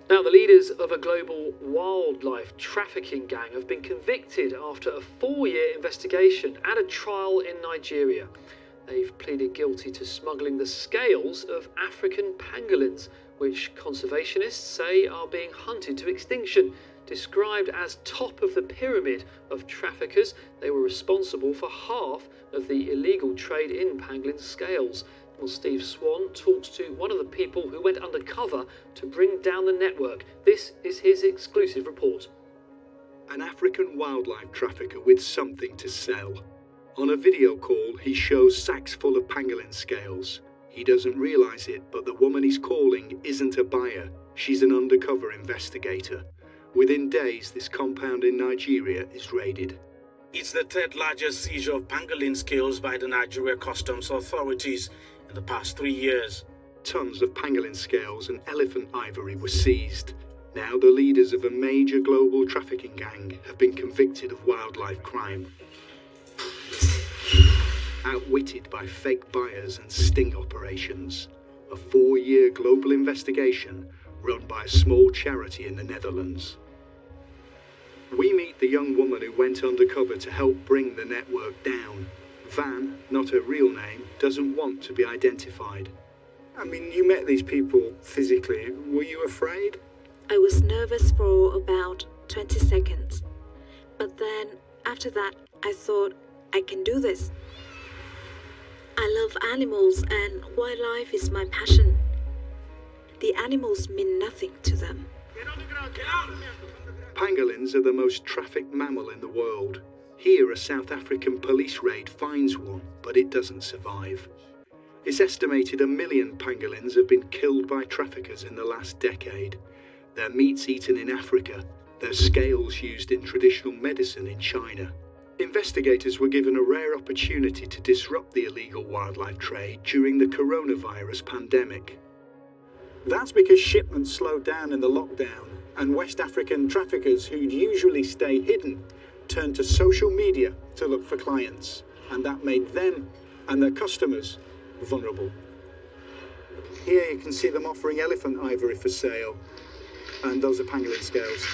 Now, the leaders of a global wildlife trafficking gang have been convicted after a 4-year investigation and a trial in Nigeria. They've pleaded guilty to smuggling the scales of African pangolins, which conservationists say are being hunted to extinction. Described as top of the pyramid of traffickers, they were responsible for half of the illegal trade in pangolin scales. Well, Steve Swan talks to one of the people who went undercover to bring down the network. This is his exclusive report. An African wildlife trafficker with something to sell. On a video call, he shows sacks full of pangolin scales. He doesn't realise it, but the woman he's calling isn't a buyer. She's an undercover investigator. Within days, this compound in Nigeria is raided. It's the third largest seizure of pangolin scales by the Nigeria customs authorities in the past 3 years. Tons of pangolin scales and elephant ivory were seized. Now the leaders of a major global trafficking gang have been convicted of wildlife crime. Outwitted by fake buyers and sting operations. A 4-year global investigation run by a small charity in the Netherlands. We meet the young woman who went undercover to help bring the network down. Van, not her real name, doesn't want to be identified. I mean, you met these people physically. Were you afraid? I was nervous for about 20 seconds. But then, after that, I thought, I can do this. I love animals and wildlife is my passion. The animals mean nothing to them. Pangolins are the most trafficked mammal in the world. Here, a South African police raid finds one, but it doesn't survive. It's estimated 1 million pangolins have been killed by traffickers in the last decade. Their meat's eaten in Africa, their scales used in traditional medicine in China. Investigators were given a rare opportunity to disrupt the illegal wildlife trade during the coronavirus pandemic. That's because shipments slowed down in the lockdown, and West African traffickers who'd usually stay hidden turned to social media to look for clients, and that made them and their customers vulnerable. Here you can see them offering elephant ivory for sale, and those are pangolin scales.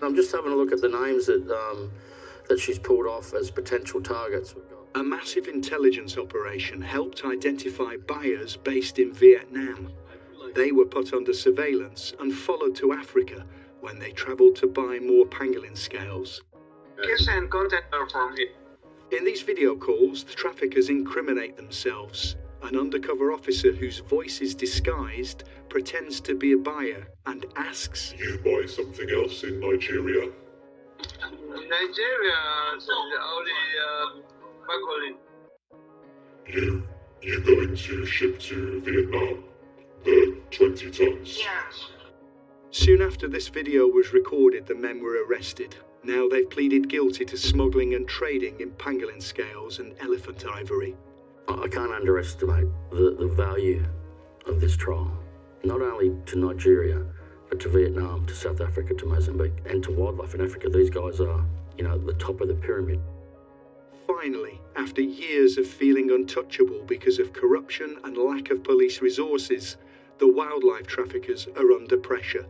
I'm just having a look at the names that she's pulled off as potential targets. A massive intelligence operation helped identify buyers based in Vietnam. They were put under surveillance and followed to Africa when they travelled to buy more pangolin scales. And content are from it. In these video calls, the traffickers incriminate themselves. An undercover officer whose voice is disguised pretends to be a buyer and asks, "You buy something else in Nigeria?" Nigeria is only pangolin. You're going to ship to Vietnam, the 20 tons? Yes. Soon after this video was recorded, the men were arrested. Now they've pleaded guilty to smuggling and trading in pangolin scales and elephant ivory. I can't underestimate the value of this trial, not only to Nigeria, but to Vietnam, to South Africa, to Mozambique, and to wildlife in Africa. These guys are, the top of the pyramid. Finally, after years of feeling untouchable because of corruption and lack of police resources, the wildlife traffickers are under pressure.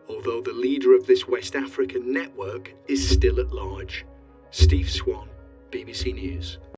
Although the leader of this West African network is still at large. Steve Swan, BBC News.